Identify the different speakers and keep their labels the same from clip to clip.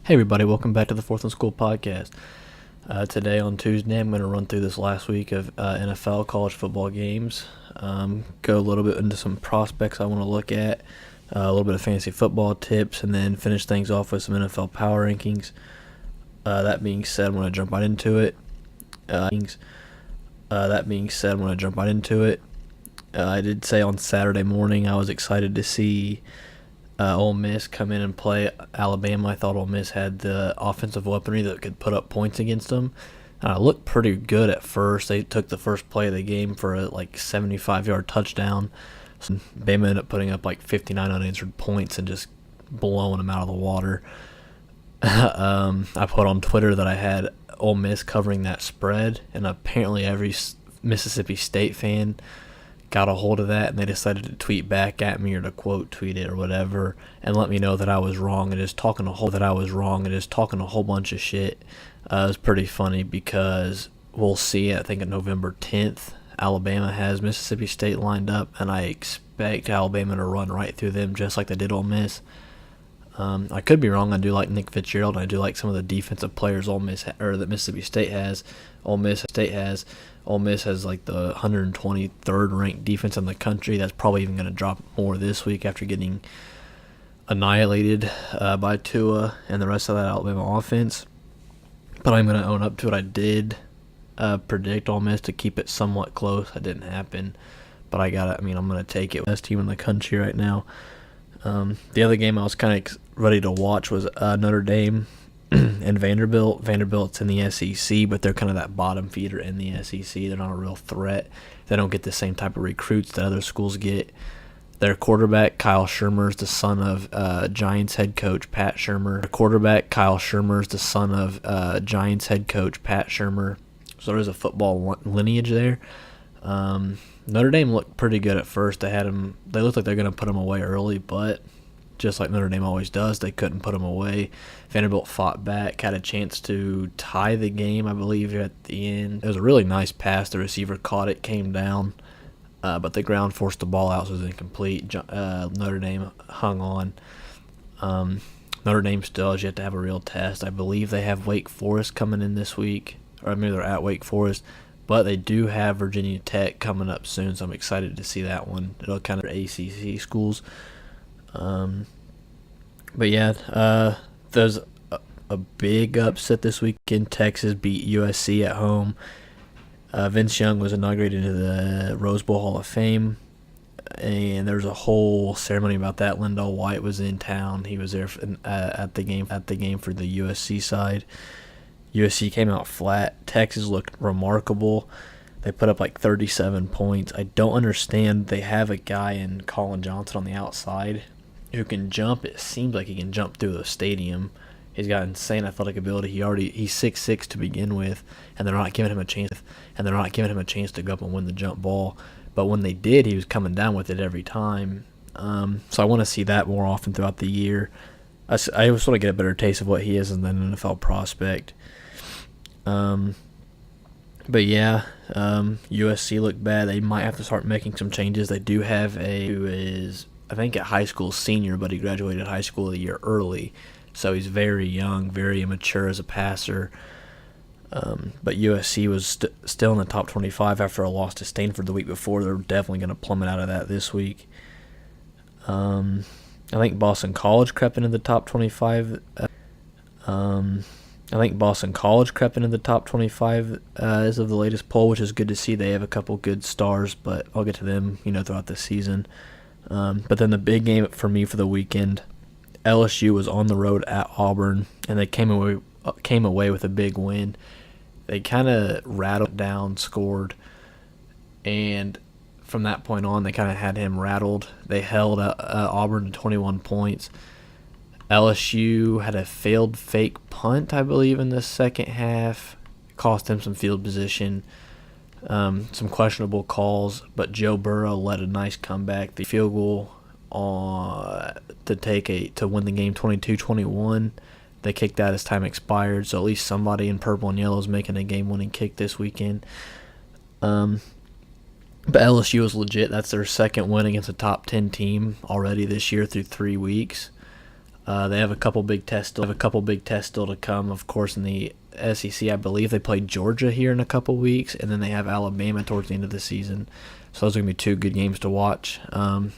Speaker 1: Hey everybody, welcome back to the Fourth and School podcast. Today on Tuesday, I'm going to run through this last week of NFL college football games, go a little bit into some prospects I want to look at, a little bit of fantasy football tips, and then finish things off with some NFL power rankings. That being said, I'm going to jump right into it. I did say on Saturday morning I was excited to see Ole Miss come in and play Alabama. I thought Ole Miss had the offensive weaponry that could put up points against them. Looked pretty good at first. They took the first play of the game for a 75-yard touchdown. So Bama ended up putting up 59 unanswered points and just blowing them out of the water. I put on Twitter that I had Ole Miss covering that spread, and apparently every Mississippi State fan got a hold of that, and they decided to tweet back at me or to quote tweet it or whatever and let me know that I was wrong and just talking a whole bunch of shit. It was pretty funny because we'll see, I think on November 10th, Alabama has Mississippi State lined up, and I expect Alabama to run right through them just like they did Ole Miss. I could be wrong. I do like Nick Fitzgerald, and I do like some of the defensive players that Mississippi State has. Ole Miss has the 123rd ranked defense in the country. That's probably even going to drop more this week after getting annihilated by Tua and the rest of that Alabama offense. But I'm going to own up to it. I did predict Ole Miss to keep it somewhat close. That didn't happen, but I'm going to take it. Best team in the country right now. The other game I was kind of ready to watch was Notre Dame and Vanderbilt. Vanderbilt's in the SEC, but they're kind of that bottom feeder in the SEC. They're not a real threat. They don't get the same type of recruits that other schools get. Their quarterback, Kyle Shurmur, is the son of Giants head coach Pat Shurmur. So there's a football lineage there. Notre Dame looked pretty good at first. They looked like they're going to put them away early, but just like Notre Dame always does, they couldn't put them away. Vanderbilt fought back, had a chance to tie the game, I believe, at the end. It was a really nice pass. The receiver caught it, came down, but the ground forced the ball out, so it was incomplete. Notre Dame hung on. Notre Dame still has yet to have a real test. I believe they have Wake Forest coming in this week, or maybe they're at Wake Forest. But they do have Virginia Tech coming up soon, so I'm excited to see that one. It'll kind of ACC schools. There's a big upset this weekend. Texas beat USC at home. Vince Young was inaugurated into the Rose Bowl Hall of Fame, and there's a whole ceremony about that. Lindell White was in town. He was there at the game for the USC side. USC came out flat. Texas looked remarkable. They put up 37 points. I don't understand. They have a guy in Colin Johnson on the outside who can jump. It seems like he can jump through the stadium. He's got insane athletic ability. He's 6'6" to begin with, and they're not giving him a chance. To go up and win the jump ball. But when they did, he was coming down with it every time. So I want to see that more often throughout the year. I sort of get a better taste of what he is as an NFL prospect. USC looked bad. They might have to start making some changes. They do have who is, I think, a high school senior, but he graduated high school a year early. So he's very young, very immature as a passer. But USC was still in the top 25 after a loss to Stanford the week before. They're definitely going to plummet out of that this week. I think Boston College crept into the top 25. As of the latest poll, which is good to see. They have a couple good stars, but I'll get to them, throughout the season. But then the big game for me for the weekend, LSU was on the road at Auburn, and they came away with a big win. They kind of rattled down, scored, and from that point on, they kind of had him rattled. They held Auburn to 21 points. LSU had a failed fake punt, I believe, in the second half. Cost them some field position, some questionable calls, but Joe Burrow led a nice comeback. The field goal to win the game 22-21. They kicked that as time expired, so at least somebody in purple and yellow is making a game-winning kick this weekend. But LSU is legit. That's their second win against a top 10 team already this year through 3 weeks. They have a couple big tests still to come. Of course, in the SEC, I believe they play Georgia here in a couple weeks, and then they have Alabama towards the end of the season. So those are going to be two good games to watch.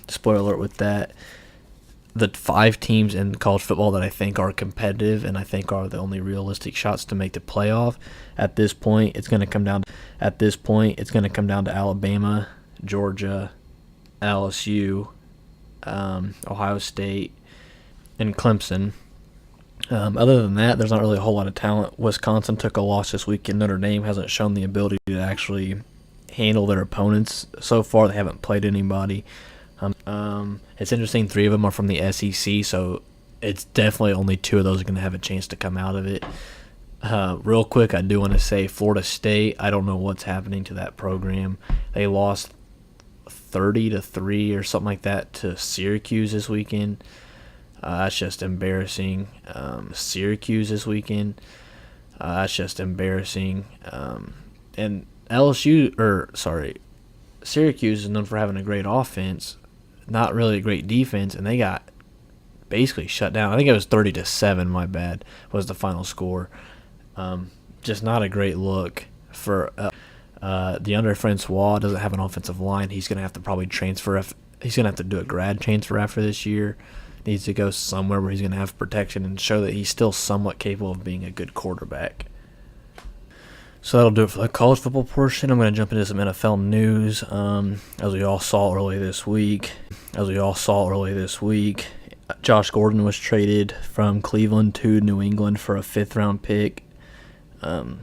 Speaker 1: Spoiler alert with that. The 5 teams in college football that I think are competitive and I think are the only realistic shots to make the playoff. At this point, it's going to come down to Alabama, Georgia, LSU, Ohio State, and Clemson. Other than that, there's not really a whole lot of talent. Wisconsin took a loss this weekend. Notre Dame hasn't shown the ability to actually handle their opponents so far. They haven't played anybody. It's interesting, 3 of them are from the SEC, so it's definitely only 2 of those are going to have a chance to come out of it. Real quick, I do want to say Florida State, I don't know what's happening to that program. They lost 30-3 or something like that to Syracuse this weekend. That's just embarrassing. Syracuse this weekend. That's just embarrassing. And Syracuse is known for having a great offense, not really a great defense, and they got basically shut down. I think it was 30-7. My bad, was the final score. Just not a great look for DeAndre Francois. Doesn't have an offensive line. He's gonna have to probably transfer. He's gonna have to do a grad transfer after this year. Needs to go somewhere where he's gonna have protection and show that he's still somewhat capable of being a good quarterback. So that'll do it for the college football portion. I'm going to jump into some NFL news. As we all saw early this week, Josh Gordon was traded from Cleveland to New England for a 5th-round pick. It's going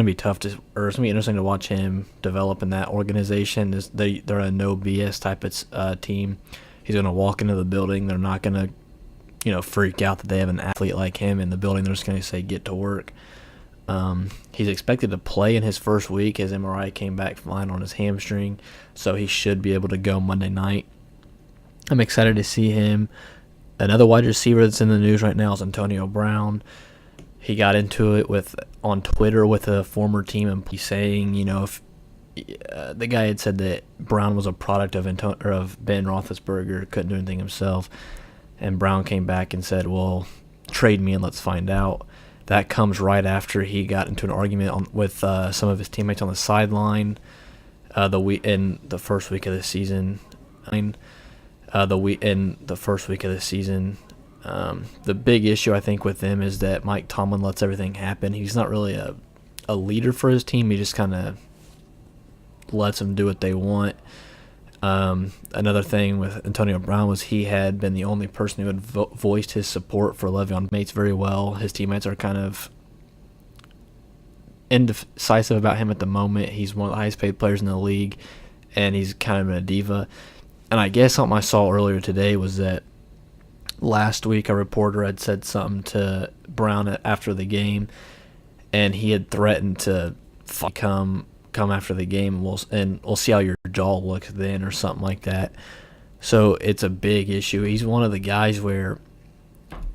Speaker 1: to be it's going to be interesting to watch him develop in that organization. They're a no BS type of team. He's going to walk into the building. They're not going to, freak out that they have an athlete like him in the building. They're just going to say, get to work. He's expected to play in his first week. His MRI came back fine on his hamstring, so he should be able to go Monday night. I'm excited to see him. Another wide receiver that's in the news right now is Antonio Brown. He got into it on Twitter with a former team employee saying, if the guy had said that Brown was a product of Ben Roethlisberger, couldn't do anything himself, and Brown came back and said, well, trade me and let's find out. That comes right after he got into an argument with some of his teammates on the sideline in the first week of the season. The big issue I think with them is that Mike Tomlin lets everything happen. He's not really a leader for his team. He just kind of lets them do what they want. Another thing with Antonio Brown was he had been the only person who had voiced his support for Le'Veon Bell very well. His teammates are kind of indecisive about him at the moment. He's one of the highest paid players in the league, and he's kind of a diva. And I guess something I saw earlier today was that last week a reporter had said something to Brown after the game, and he had threatened to come after the game, and we'll see how your jaw looks then, or something like that. So it's a big issue. He's one of the guys where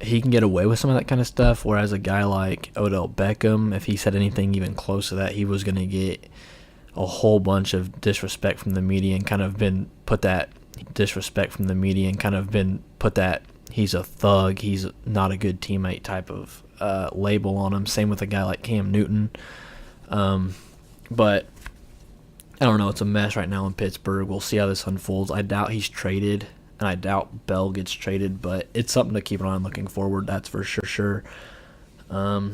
Speaker 1: he can get away with some of that kind of stuff, whereas a guy like Odell Beckham, if he said anything even close to that, he was going to get a whole bunch of disrespect from the media and kind of been put that he's a thug, he's not a good teammate type of label on him. Same with a guy like Cam Newton. But I don't know. It's a mess right now in Pittsburgh. We'll see how this unfolds. I doubt he's traded, and I doubt Bell gets traded, but it's something to keep an eye on looking forward. That's for sure. I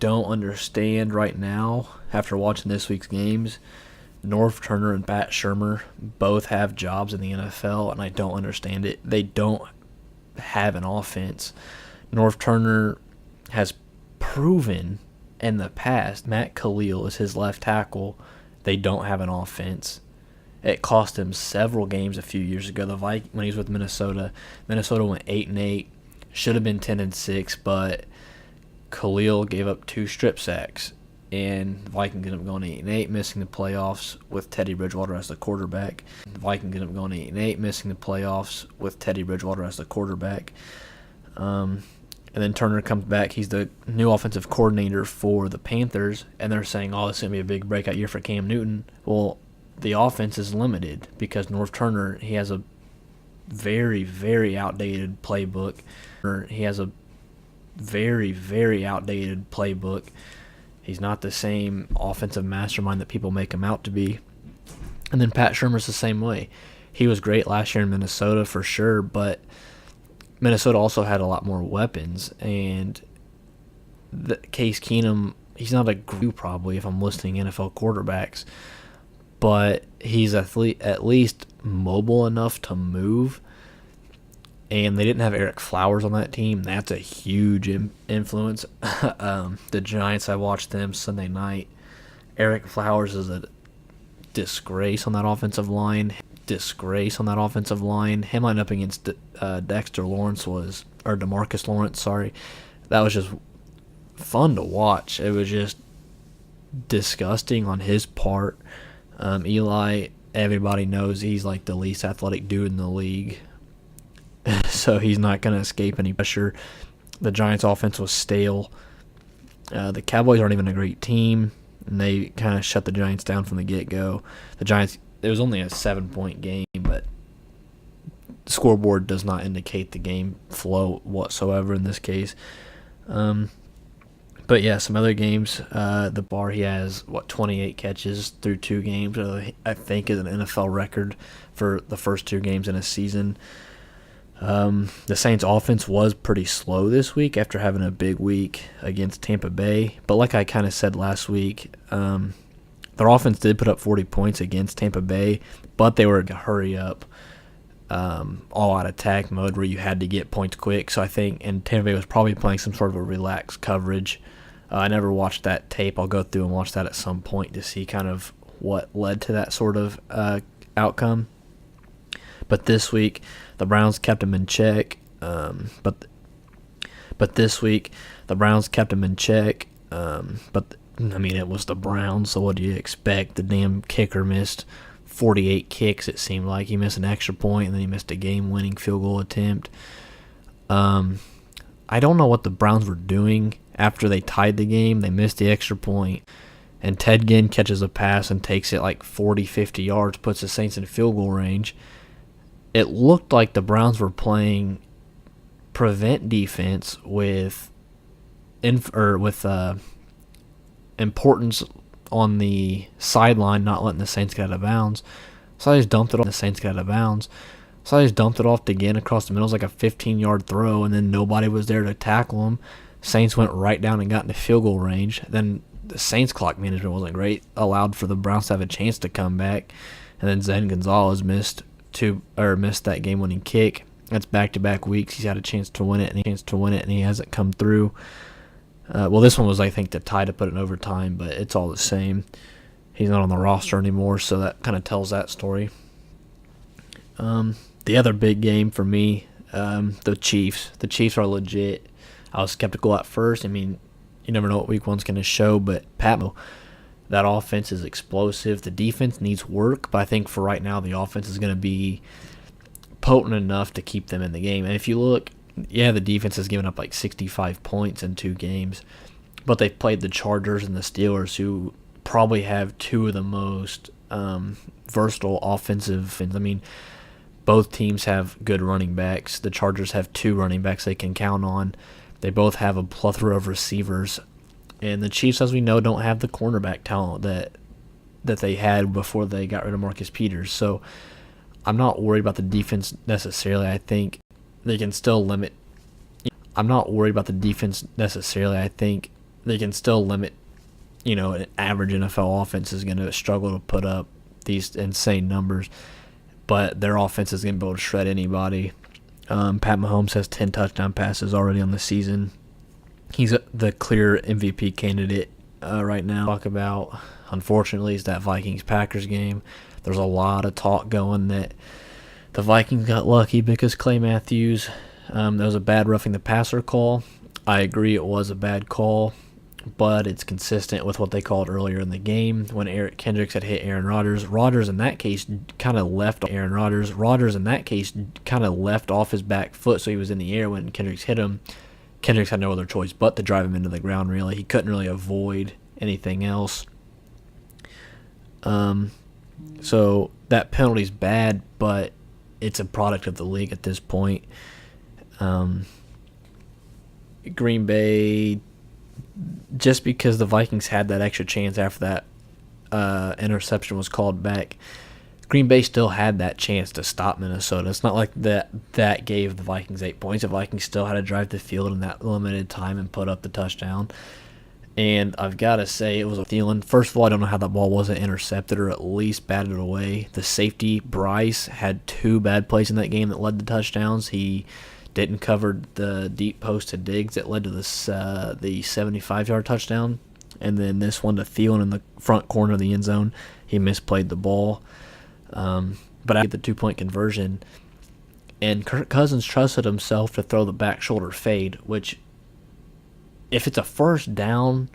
Speaker 1: don't understand right now, after watching this week's games, Norv Turner and Pat Shurmur both have jobs in the NFL, and I don't understand it. They don't have an offense. Norv Turner has proven in the past, Matt Khalil is his left tackle. They don't have an offense. It cost him several games a few years ago. When he was with Minnesota, Minnesota went 8-8, should have been 10-6, but Khalil gave up 2 strip sacks, and the Vikings ended up going 8-8, missing the playoffs with Teddy Bridgewater as the quarterback. And then Turner comes back. He's the new offensive coordinator for the Panthers, and they're saying, oh, this is going to be a big breakout year for Cam Newton. Well, the offense is limited because Norv Turner, he has a very, very outdated playbook. He has a very, very outdated playbook. He's not the same offensive mastermind that people make him out to be. And then Pat Shurmur's the same way. He was great last year in Minnesota for sure, but Minnesota also had a lot more weapons. And Case Keenum, he's not a guru probably if I'm listing NFL quarterbacks, but he's at least mobile enough to move. And they didn't have Eric Flowers on that team. That's a huge influence. The Giants, I watched them Sunday night. Eric Flowers is a disgrace on that offensive line. Him lining up against Dexter Lawrence or DeMarcus Lawrence, sorry. That was just fun to watch. It was just disgusting on his part. Eli, everybody knows he's like the least athletic dude in the league. So he's not going to escape any pressure. The Giants' offense was stale. The Cowboys aren't even a great team, and they kind of shut the Giants down from the get-go. The Giants, it was only a 7-point game, but the scoreboard does not indicate the game flow whatsoever in this case. But yeah, some other games. The bar, he has 28 catches through 2 games. I think is an NFL record for the first 2 games in a season. The Saints' offense was pretty slow this week after having a big week against Tampa Bay. But like I kind of said last week, their offense did put up 40 points against Tampa Bay, but they were in a hurry up, all-out attack mode where you had to get points quick. So I think, and Tampa Bay was probably playing some sort of a relaxed coverage. I never watched that tape. I'll go through and watch that at some point to see kind of what led to that sort of outcome. But this week, the Browns kept him in check. But this week, the Browns kept him in check. But I mean, it was the Browns, so what do you expect? The damn kicker missed 48 kicks, it seemed like. He missed an extra point, and then he missed a game-winning field goal attempt. I don't know what the Browns were doing after they tied the game. They missed the extra point, and Ted Ginn catches a pass and takes it like 40, 50 yards, puts the Saints in field goal range. It looked like the Browns were playing prevent defense with importance on the sideline, not letting the Saints get out of bounds. So I just dumped it off to Ginn across the middle. It was like a 15-yard throw, and then nobody was there to tackle him. Saints went right down and got into field goal range. Then the Saints' clock management wasn't great, allowed for the Browns to have a chance to come back. And then Zen Gonzalez missed that game-winning kick. That's back-to-back weeks. He's had a chance to win it, and he hasn't come through. Well, this one was, I think, the tie to put it in overtime, but it's all the same. He's not on the roster anymore, so that kind of tells that story. The other big game for me, the Chiefs. The Chiefs are legit. I was skeptical at first. I mean, you never know what week one's going to show, but that offense is explosive. The defense needs work, but I think for right now the offense is going to be potent enough to keep them in the game. And if you look, yeah, the defense has given up like 65 points in 2 games, but they've played the Chargers and the Steelers, who probably have 2 of the most versatile offensive. I mean, both teams have good running backs. The Chargers have 2 running backs they can count on. They both have a plethora of receivers. And the Chiefs, as we know, don't have the cornerback talent that they had before they got rid of Marcus Peters. So I'm not worried about the defense necessarily. I think they can still limit. An average NFL offense is going to struggle to put up these insane numbers. But their offense is going to be able to shred anybody. Pat Mahomes has 10 touchdown passes already on the season. He's the clear MVP candidate right now. Talk about, unfortunately, is that Vikings-Packers game. There's a lot of talk going that the Vikings got lucky because Clay Matthews, there was a bad roughing the passer call. I agree it was a bad call, but it's consistent with what they called earlier in the game when Eric Kendricks had hit Aaron Rodgers. Rodgers in that case kind of left off his back foot, so he was in the air when Kendricks hit him. Kendricks had no other choice but to drive him into the ground, really. He couldn't really avoid anything else. So that penalty's bad, but it's a product of the league at this point. Green Bay, just because the Vikings had that extra chance after that interception was called back, Green Bay still had that chance to stop Minnesota. It's not like that gave the Vikings 8 points. The Vikings still had to drive the field in that limited time and put up the touchdown. And I've got to say, it was a Thielen. First of all, I don't know how that ball wasn't intercepted or at least batted away. The safety, Bryce, had 2 bad plays in that game that led to touchdowns. He didn't cover the deep post to Diggs that led to the 75-yard touchdown. And then this one to Thielen in the front corner of the end zone. He misplayed the ball. But I get the 2-point conversion. And Kirk Cousins trusted himself to throw the back shoulder fade, which, if it's a first down,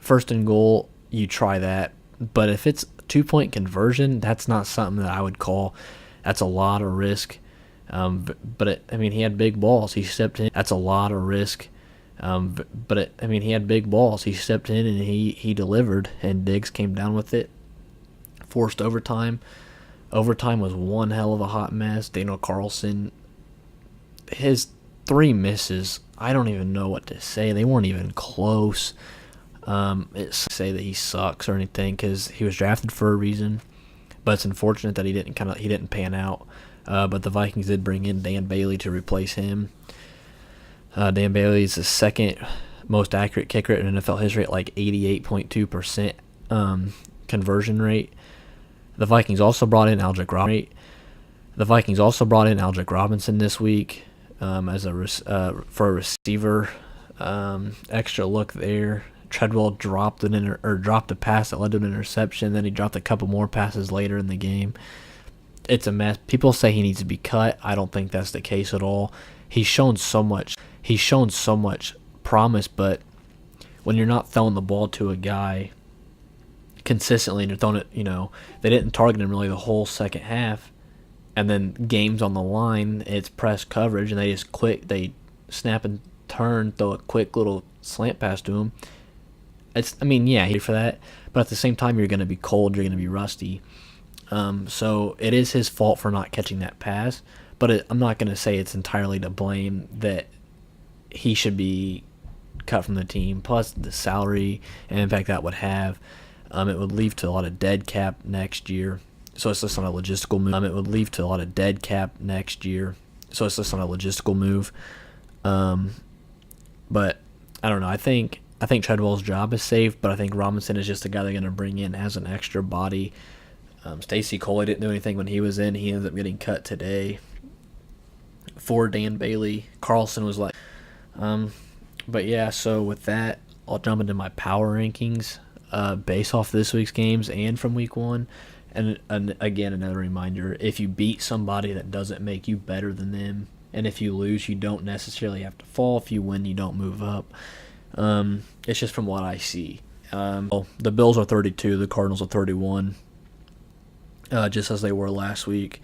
Speaker 1: first and goal, you try that. But if it's 2-point conversion, that's not something that I would call. That's a lot of risk. He had big balls. He stepped in. That's a lot of risk. He had big balls. He stepped in and he delivered, and Diggs came down with it. Forced overtime. Overtime was one hell of a hot mess. Daniel Carlson, his 3 misses, I don't even know what to say. They weren't even close. It's say that he sucks or anything, because he was drafted for a reason. But it's unfortunate that he didn't pan out. But the Vikings did bring in Dan Bailey to replace him. Dan Bailey is the second most accurate kicker in NFL history at like 88.2% conversion rate. The Vikings also brought in Aldrick Robinson this week for a receiver. Extra look there. Treadwell dropped a pass that led to an interception. Then he dropped a couple more passes later in the game. It's a mess. People say he needs to be cut. I don't think that's the case at all. He's shown so much promise, but when you're not throwing the ball to a guy consistently and you're throwing it, they didn't target him really the whole second half, and then games on the line, it's press coverage, and they snap and turn, throw a quick little slant pass to him. Here for that, but at the same time, you're going to be cold, you're going to be rusty. So it is his fault for not catching that pass, but I'm not going to say it's entirely to blame that he should be cut from the team. Plus the salary and impact that would have, it would lead to a lot of dead cap next year. So it's just on a logistical move. But I don't know. I think Treadwell's job is safe, but I think Robinson is just the guy they're going to bring in as an extra body. Stacy Coley didn't do anything when he was in. He ended up getting cut today for Dan Bailey. Carlson was like, but yeah. So with that, I'll jump into my power rankings based off this week's games and from week 1. And again, another reminder: if you beat somebody, that doesn't make you better than them. And if you lose, you don't necessarily have to fall. If you win, you don't move up. It's just from what I see. The Bills are 32. The Cardinals are 31. Just as they were last week.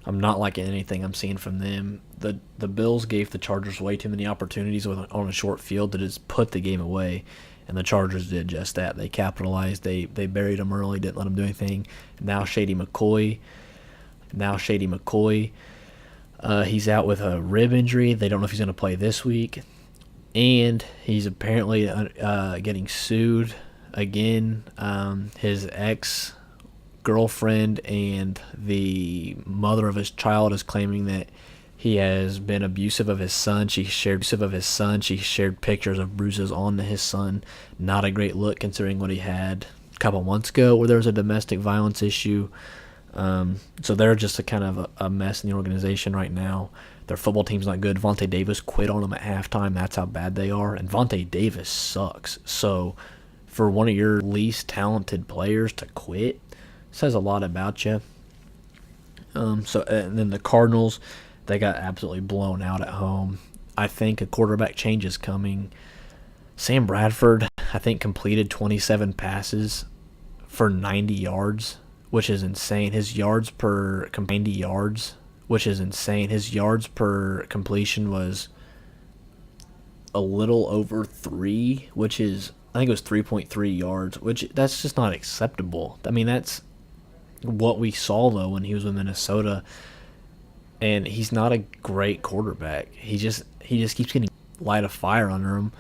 Speaker 1: I'm not liking anything I'm seeing from them. The Bills gave the Chargers way too many opportunities on a short field to just put the game away, and the Chargers did just that. They capitalized. They buried them early, didn't let them do anything. Now Shady McCoy, he's out with a rib injury. They don't know if he's going to play this week, and he's apparently getting sued again. His ex-girlfriend and the mother of his child is claiming that he has been abusive of his son. She shared pictures of bruises on his son. Not a great look considering what he had a couple months ago where there was a domestic violence issue. So they're just a mess in the organization right now. Their football team's not good. Vontae Davis quit on them at halftime. That's how bad they are. And Vontae Davis sucks. So for one of your least talented players to quit says a lot about you. And then the Cardinals, they got absolutely blown out at home. I think a quarterback change is coming. Sam Bradford, I think, completed 27 passes for 90 yards, which is insane. His yards per completion was a little over 3, which is, I think it was 3.3 yards, which that's just not acceptable. I mean, that's what we saw, though, when he was with Minnesota. and he's not a great quarterback. He just keeps getting light a fire under him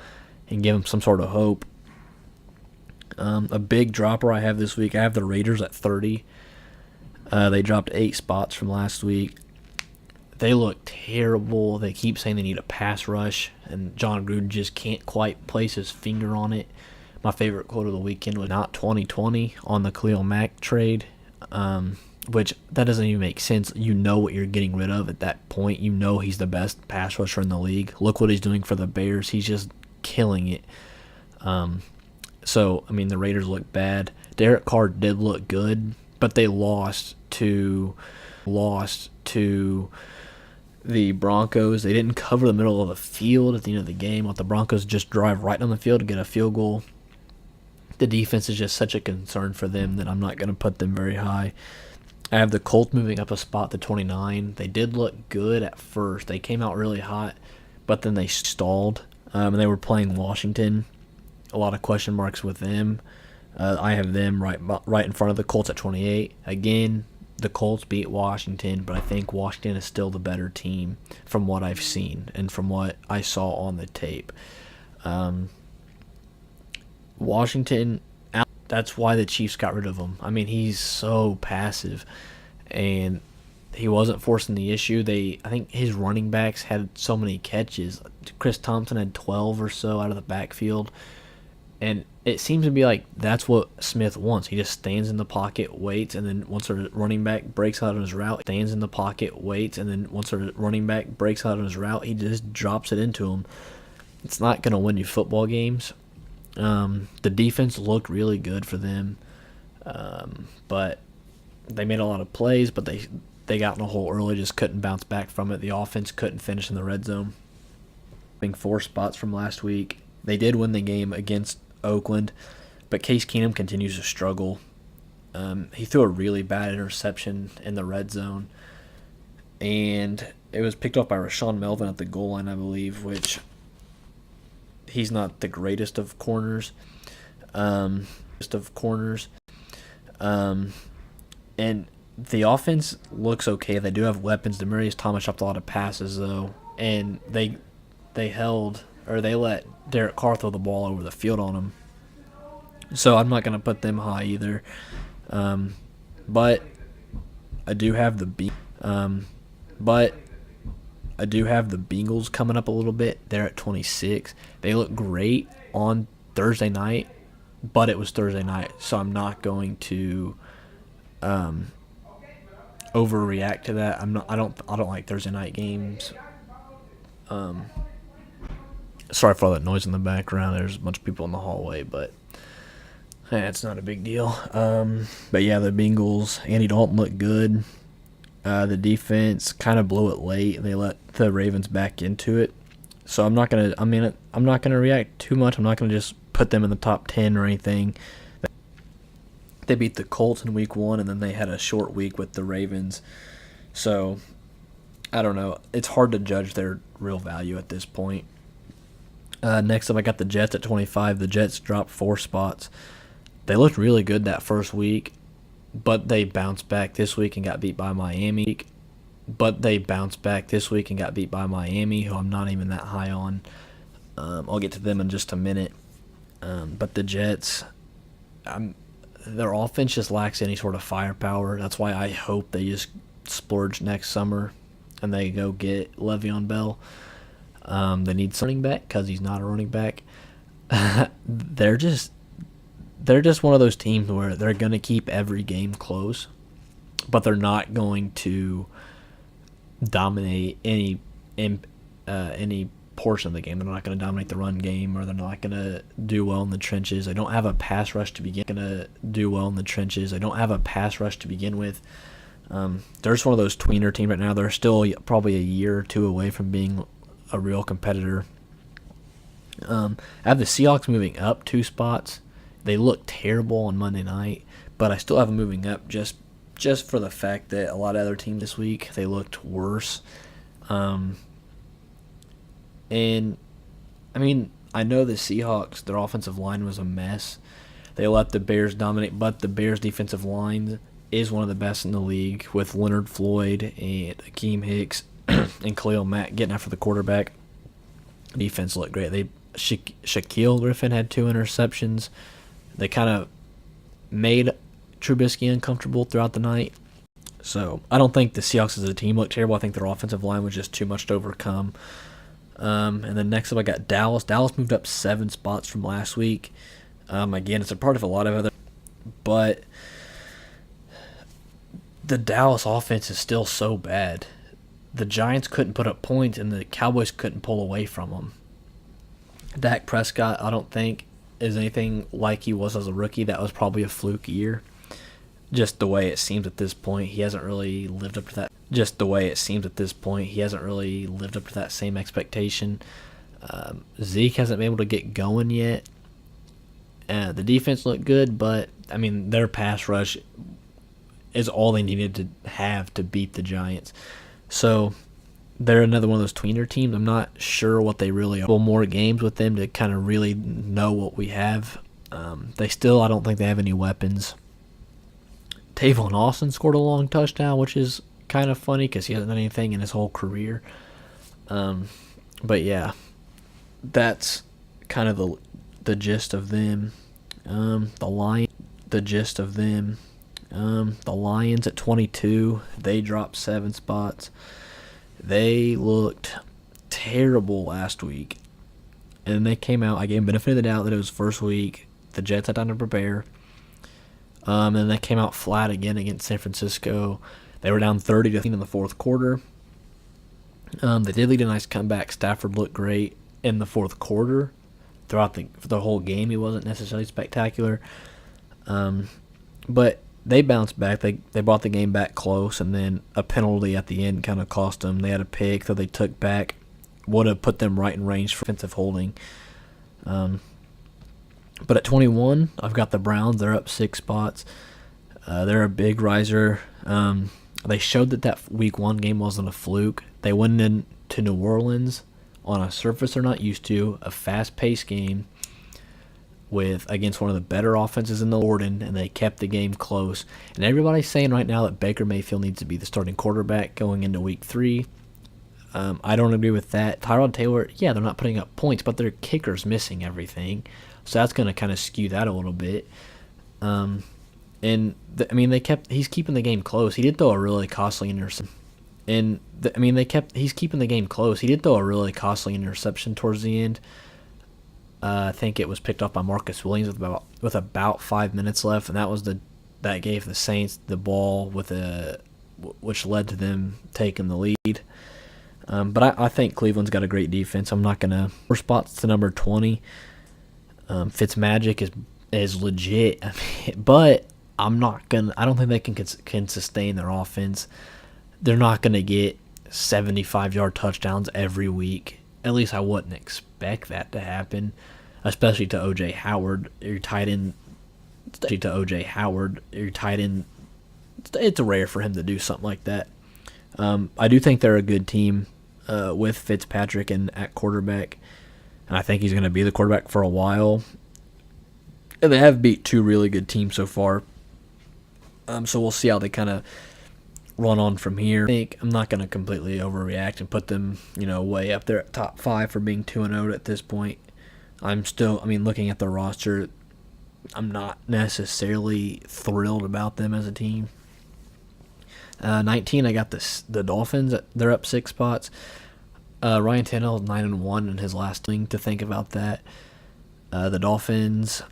Speaker 1: and give him some sort of hope. A big dropper I have this week, I have the Raiders at 30. They dropped 8 spots from last week. They look terrible. They keep saying they need a pass rush, and John Gruden just can't quite place his finger on it. My favorite quote of the weekend was not 2020 on the Khalil Mack trade, which that doesn't even make sense. You know what you're getting rid of at that point. You know he's the best pass rusher in the league. Look what he's doing for the Bears. He's just killing it. So, I mean, the Raiders look bad. Derek Carr did look good, but they lost to the Broncos. They didn't cover the middle of the field at the end of the game. Let the Broncos just drive right on the field to get a field goal. The defense is just such a concern for them that I'm not going to put them very high. I have the Colts moving up a spot to 29. They did look good at first. They came out really hot, but then they stalled. And they were playing Washington. A lot of question marks with them. I have them right in front of the Colts at 28. Again, the Colts beat Washington, but I think Washington is still the better team from what I've seen and from what I saw on the tape. Washington, that's why the Chiefs got rid of him. I mean, he's so passive, and he wasn't forcing the issue. I think his running backs had so many catches. Chris Thompson had 12 or so out of the backfield, and it seems to be like that's what Smith wants. He just stands in the pocket, waits, and then once a running back breaks out on his route, stands in the pocket, waits, and then once a running back breaks out on his route, he just drops it into him. It's not going to win you football games. The defense looked really good for them, but they made a lot of plays, but they got in a hole early, just couldn't bounce back from it. The offense couldn't finish in the red zone. Being 4 spots from last week, they did win the game against Oakland, but Case Keenum continues to struggle. He threw a really bad interception in the red zone, and it was picked up by Rashawn Melvin at the goal line, I believe, which he's not the greatest of corners. And the offense looks okay. They do have weapons. Demaryius Thomas dropped a lot of passes, though, and they let Derek Carr throw the ball over the field on him. So I'm not going to put them high either. But I do have the Bengals coming up a little bit. They're at 26. They look great on Thursday night, but it was Thursday night, so I'm not going to overreact to that. I don't like Thursday night games. Sorry for all that noise in the background. There's a bunch of people in the hallway, but it's not a big deal. But yeah, the Bengals, Andy Dalton looked good. The defense kind of blew it late. They let the Ravens back into it. So I'm not gonna react too much. I'm not gonna just put them in the top 10 or anything. They beat the Colts in week 1, and then they had a short week with the Ravens. So I don't know. It's hard to judge their real value at this point. Next up, I got the Jets at 25. The Jets dropped 4 spots. They looked really good that first week, but they bounced back this week and got beat by Miami. Who I'm not even that high on. I'll get to them in just a minute. But the Jets, their offense just lacks any sort of firepower. That's why I hope they just splurge next summer and they go get Le'Veon Bell. They need some running back because he's not a running back. They're just one of those teams where they're going to keep every game close, but they're not going to dominate any portion of the game. They're not going to dominate the run game, or they're not going to do well in the trenches. They don't have a pass rush to begin. They're just one of those tweener teams right now. They're still probably a year or two away from being a real competitor. I have the Seahawks moving up 2 spots. They look terrible on Monday night, but I still have them moving up just for the fact that a lot of other teams this week, they looked worse. And, I mean, I know the Seahawks, their offensive line was a mess. They let the Bears dominate, but the Bears' defensive line is one of the best in the league with Leonard Floyd and Akeem Hicks and Khalil Mack getting after the quarterback. Defense looked great. Shaquille Griffin had 2 interceptions. They kind of made Trubisky uncomfortable throughout the night. So I don't think the Seahawks as a team looked terrible. I think their offensive line was just too much to overcome. And then next up I got Dallas. Dallas moved up 7 spots from last week. Again, it's a part of a lot of other, but the Dallas offense is still so bad. The Giants couldn't put up points, and the Cowboys couldn't pull away from them. Dak Prescott, I don't think, is anything like he was as a rookie. That was probably a fluke year. Just the way it seems at this point, he hasn't really lived up to that. Same expectation. Zeke hasn't been able to get going yet. The defense looked good, but I mean their pass rush is all they needed to have to beat the Giants. So they're another one of those tweener teams. I'm not sure what they really are. More games with them to kind of really know what we have. I don't think they have any weapons. Tavon Austin scored a long touchdown, which is kind of funny because he hasn't done anything in his whole career. But yeah, that's kind of the gist of them. The Lions at 22, they dropped 7 spots. They looked terrible last week, and they came out. I gave them benefit of the doubt that it was first week. The Jets had time to prepare. And they came out flat again against San Francisco. They were down 30-0 in the fourth quarter. They did lead a nice comeback. Stafford looked great in the fourth quarter. Throughout the whole game, he wasn't necessarily spectacular. But they bounced back. They brought the game back close, and then a penalty at the end kind of cost them. They had a pick that they took back. Would have put them right in range for offensive holding. But at 21, I've got the Browns. They're up 6 spots. They're a big riser. They showed that Week 1 game wasn't a fluke. They went into New Orleans on a surface they're not used to, a fast-paced game against one of the better offenses in the Jordan, and they kept the game close. And everybody's saying right now that Baker Mayfield needs to be the starting quarterback going into Week 3. I don't agree with that. Tyrod Taylor, yeah, they're not putting up points, but their kicker's missing everything. So that's going to kind of skew that a little bit. He's keeping the game close. He did throw a really costly interception. He's keeping the game close. He did throw a really costly interception towards the end. I think it was picked up by Marcus Williams with about 5 minutes left, and that gave the Saints the ball which led to them taking the lead. But I think Cleveland's got a great defense. I'm not gonna 4 spots to number 20. Fitzmagic is legit, but I don't think they can sustain their offense. They're not gonna get 75-yard touchdowns every week. At least I wouldn't expect that to happen, especially to O.J. Howard, your tight end. It's rare for him to do something like that. I do think they're a good team with Fitzpatrick at quarterback, and I think he's going to be the quarterback for a while. And they have beat 2 really good teams so far. So we'll see how they kind of run on from here. I think I'm not going to completely overreact and put them, way up there at top 5 for being 2-0 at this point. Looking at the roster, I'm not necessarily thrilled about them as a team. 19, I got the Dolphins. They're up 6 spots. Ryan Tannehill is 9-1 in his last thing to think about that. The Dolphins,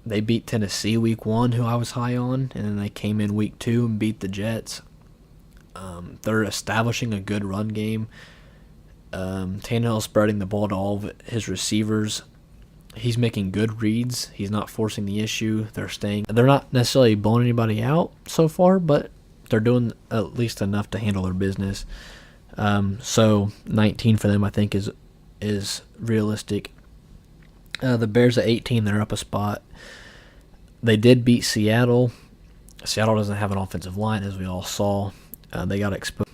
Speaker 1: they beat Tennessee Week 1, who I was high on, and then they came in Week 2 and beat the Jets. They're establishing a good run game. Tannehill spreading the ball to all of his receivers. He's making good reads. He's not forcing the issue. They're not necessarily blowing anybody out so far, but they're doing at least enough to handle their business. So 19 for them, I think, is realistic. The Bears at 18, they're up a spot. They did beat Seattle. Seattle doesn't have an offensive line, as we all saw. They got exposed.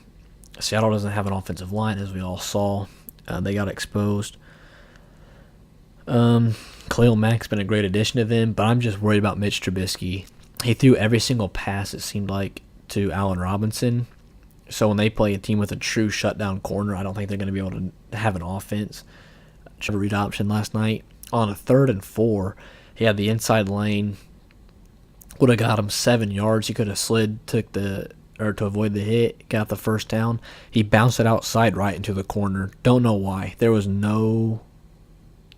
Speaker 1: Seattle doesn't have an offensive line, as we all saw. They got exposed. Khalil Mack's been a great addition to them, but I'm just worried about Mitch Trubisky. he threw every single pass, it seemed like, to Allen Robinson. So when they play a team with a true shutdown corner, I don't think they're going to be able to have an offense. Read option last night. On a 3rd and 4, he had the inside lane. Would have got him 7 yards. He could have slid, to avoid the hit, got the first down. He bounced it outside right into the corner. Don't know why. There was no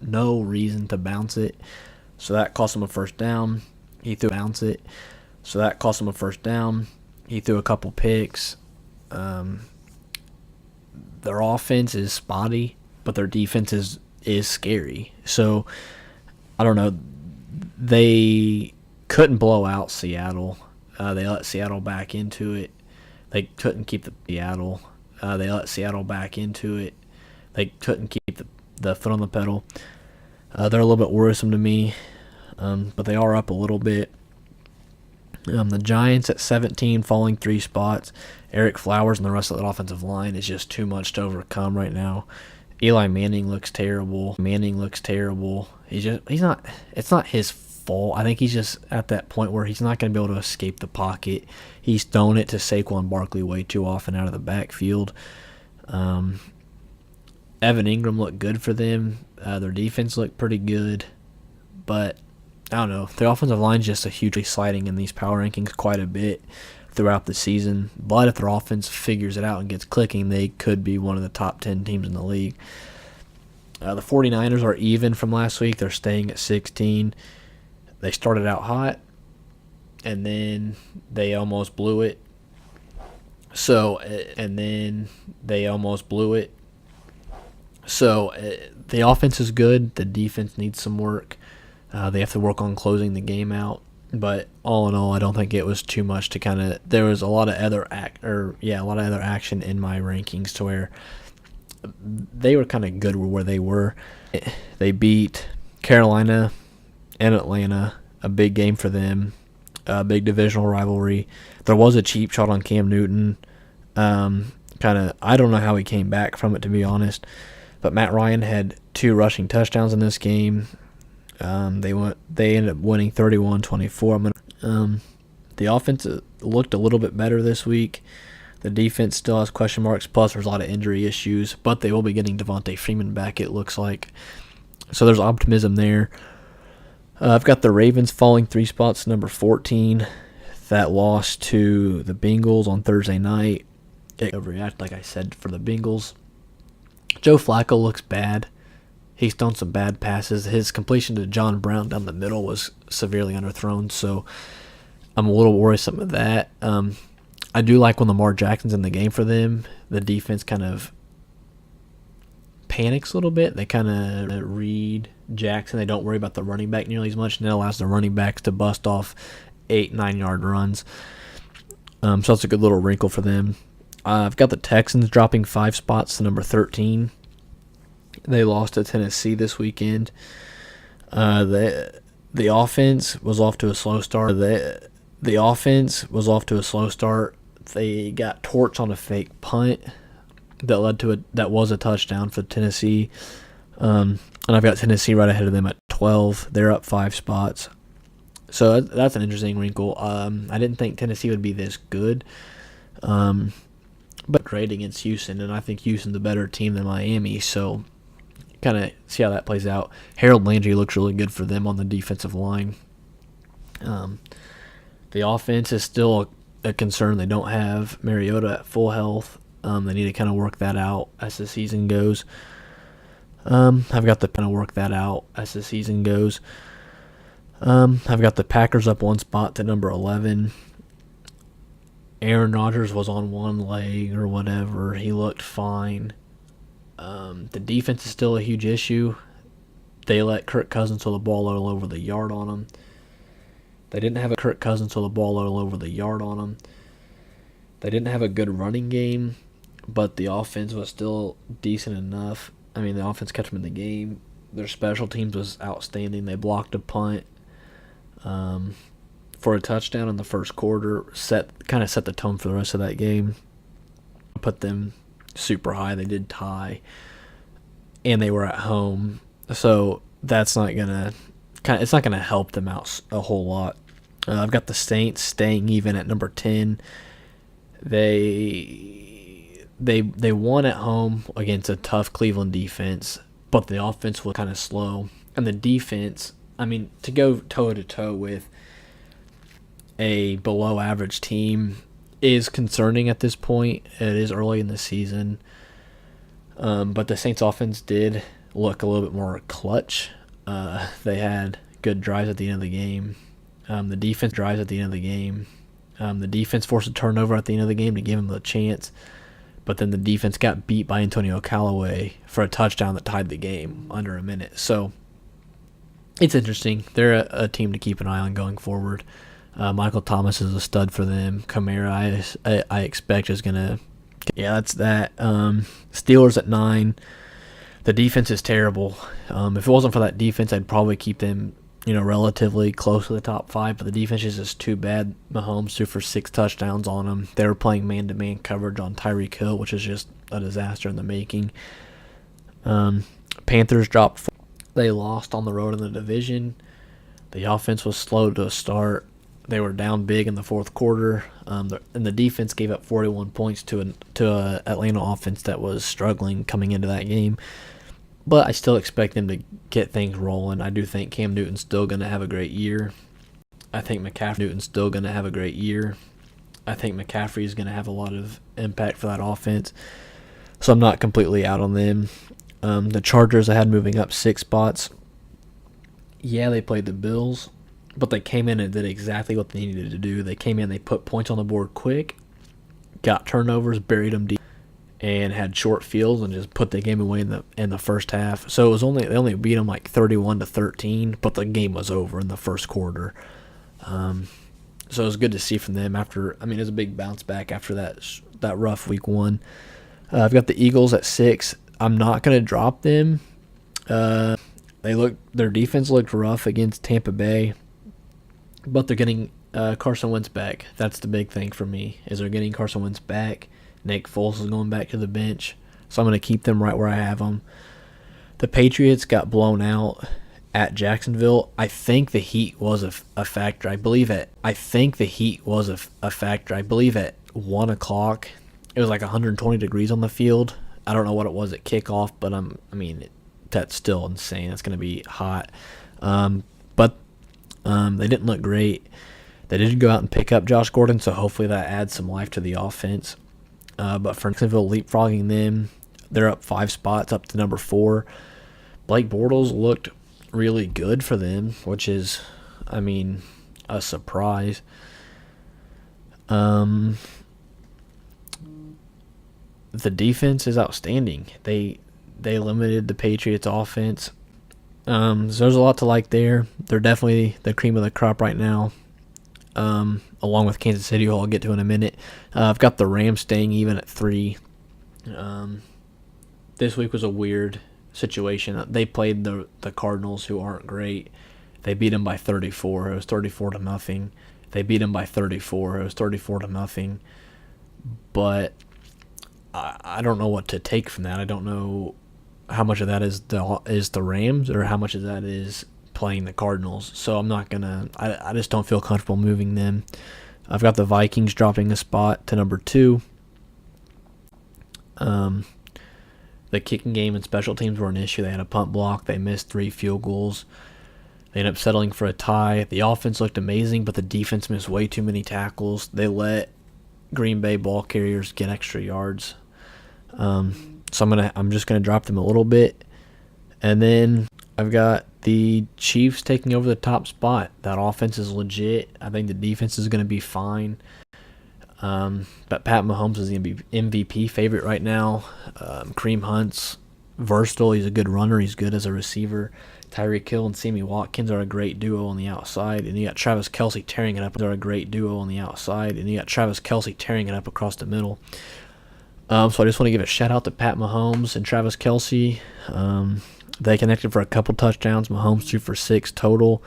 Speaker 1: reason to bounce it. So that cost him a first down. He threw bounce it. So that cost him a first down. He threw a couple picks. Their offense is spotty, but their defense is scary. So I don't know. They couldn't blow out Seattle. They let Seattle back into it. They couldn't keep Seattle. They let Seattle back into it. They couldn't keep the foot on the pedal. They're a little bit worrisome to me, but they are up a little bit. The Giants at 17, falling 3 spots. Eric Flowers and the rest of the offensive line is just too much to overcome right now. Eli Manning looks terrible. He's not. It's not his fault. I think he's just at that point where he's not going to be able to escape the pocket. He's thrown it to Saquon Barkley way too often out of the backfield. Evan Ingram looked good for them. Their defense looked pretty good, but I don't know. Their offensive line is just hugely sliding in these power rankings quite a bit throughout the season. But if their offense figures it out and gets clicking, they could be one of the top 10 teams in the league. The 49ers are even from last week. They're staying at 16. They started out hot, and then they almost blew it. So the offense is good. The defense needs some work. They have to work on closing the game out. But all in all, I don't think it was too much to kind of. There was a lot of other action in my rankings to where they were kind of good where they were. They beat Carolina and Atlanta, a big game for them, a big divisional rivalry. There was a cheap shot on Cam Newton. I don't know how he came back from it, to be honest. But Matt Ryan had 2 rushing touchdowns in this game. They ended up winning 31-24. The offense looked a little bit better this week. The defense still has question marks, plus there's a lot of injury issues, but they will be getting Devontae Freeman back, it looks like. So there's optimism there. I've got the Ravens falling 3 spots to number 14. That loss to the Bengals on Thursday night. It overreacted, like I said, for the Bengals. Joe Flacco looks bad. He's thrown some bad passes. His completion to John Brown down the middle was severely underthrown, so I'm a little worrisome of that. I do like when Lamar Jackson's in the game for them. The defense kind of panics a little bit. They kind of read Jackson. They don't worry about the running back nearly as much, and that allows the running backs to bust off 8-9 yard runs. So that's a good little wrinkle for them. I've got the Texans dropping 5 spots to number 13. They lost to Tennessee this weekend. The offense was off to a slow start. The offense was off to a slow start. They got torched on a fake punt that led to that was a touchdown for Tennessee. And I've got Tennessee right ahead of them at 12. They're up 5 spots. So that's an interesting wrinkle. I didn't think Tennessee would be this good. But great against Houston, and I think Houston's a better team than Miami, so kind of see how that plays out. Harold Landry looks really good for them on the defensive line. The offense is still a concern. They don't have Mariota at full health. They need to kind of work that out as the season goes. I've got the Packers up 1 spot to number 11. Aaron Rodgers was on one leg or whatever. He looked fine. The defense is still a huge issue. They let Kirk Cousins throw the ball all over the yard on them. They didn't have a good running game, but the offense was still decent enough. I mean, the offense kept them in the game. Their special teams was outstanding. They blocked a punt for a touchdown in the first quarter. Set the tone for the rest of that game. Put them super high. They did tie, and they were at home, so that's not gonna it's not gonna help them out a whole lot. I've got the Saints staying even at number 10. They won at home against a tough Cleveland defense, but the offense was kind of slow. And the defense, I mean, to go toe-to-toe with a below-average team is concerning at this point. It is early in the season. But the Saints offense did look a little bit more clutch. They had good drives at the end of the game. The defense drives at the end of the game. The defense forced a turnover at the end of the game to give them a chance. But then the defense got beat by Antonio Callaway for a touchdown that tied the game under a minute. So it's interesting. They're a team to keep an eye on going forward. Michael Thomas is a stud for them. Kamara, I expect, is going to... Yeah, that's that. Steelers at 9. The defense is terrible. If it wasn't for that defense, I'd probably keep them, relatively close to the top 5. But the defense is just too bad. Mahomes threw for 6 touchdowns on them. They were playing man-to-man coverage on Tyreek Hill, which is just a disaster in the making. Panthers dropped 4. They lost on the road in the division. The offense was slow to start. They were down big in the fourth quarter, and the defense gave up 41 points to a Atlanta offense that was struggling coming into that game. But I still expect them to get things rolling. I do think Cam Newton's still going to have a great year. I think McCaffrey's still going to have a great year. I think McCaffrey is going to have a lot of impact for that offense. So I'm not completely out on them. The Chargers I had moving up 6 spots. Yeah, they played the Bills. But they came in and did exactly what they needed to do. They came in, they put points on the board quick, got turnovers, buried them deep, and had short fields and just put the game away in the first half. So they only beat them like 31-13, but the game was over in the first quarter. So it was good to see from them it was a big bounce back after that rough week 1. I've got the Eagles at 6. I'm not going to drop them. Their defense looked rough against Tampa Bay. But they're getting Carson Wentz back. That's the big thing for me, is they're getting Carson Wentz back. Nick Foles is going back to the bench. So I'm going to keep them right where I have them. The Patriots got blown out at Jacksonville. I think the heat was a factor. I believe at 1 o'clock, it was like 120 degrees on the field. I don't know what it was at kickoff, but that's still insane. That's going to be hot. They didn't look great. They did go out and pick up Josh Gordon, so hopefully that adds some life to the offense. But for Jacksonville leapfrogging them, they're up 5 spots, up to number 4. Blake Bortles looked really good for them, which is, a surprise. The defense is outstanding. They limited the Patriots' offense. So there's a lot to like there. They're definitely the cream of the crop right now, along with Kansas City, who I'll get to in a minute. I've got the Rams staying even at 3. This week was a weird situation. They played the Cardinals, who aren't great. They beat them by 34. It was 34-0. They beat them by 34. It was 34-0. But I don't know what to take from that. I don't know how much of that is the Rams or how much of that is playing the Cardinals. So I'm not gonna. I just don't feel comfortable moving them. I've got the Vikings dropping a spot to number 2. The kicking game and special teams were an issue. They had a punt block. They missed 3 field goals. They ended up settling for a tie. The offense looked amazing, but the defense missed way too many tackles. They let Green Bay ball carriers get extra yards. So I'm just gonna drop them a little bit, and then I've got the Chiefs taking over the top spot. That offense is legit. I think the defense is gonna be fine. But Pat Mahomes is the MVP favorite right now. Kareem Hunt's versatile. He's a good runner. He's good as a receiver. Tyreek Hill and Sammy Watkins are a great duo on the outside, and you got Travis Kelce tearing it up. They're a great duo on the outside, and you got Travis Kelce tearing it up across the middle. So I just want to give a shout out to Pat Mahomes and Travis Kelce. They connected for a couple touchdowns. Mahomes threw for 6 total.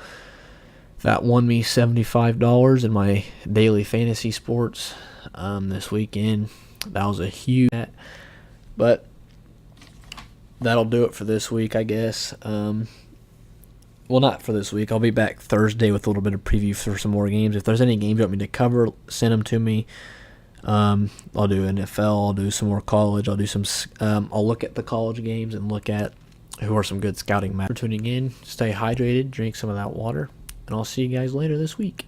Speaker 1: That won me $75 in my daily fantasy sports this weekend. That was a huge bet. But that'll do it for this week, I guess. Well, not for this week. I'll be back Thursday with a little bit of preview for some more games. If there's any games you want me to cover, send them to me. I'll do NFL. I'll do some more college. I'll do some. I'll look at the college games and look at who are some good scouting matters. For tuning in, stay hydrated, drink some of that water, and I'll see you guys later this week.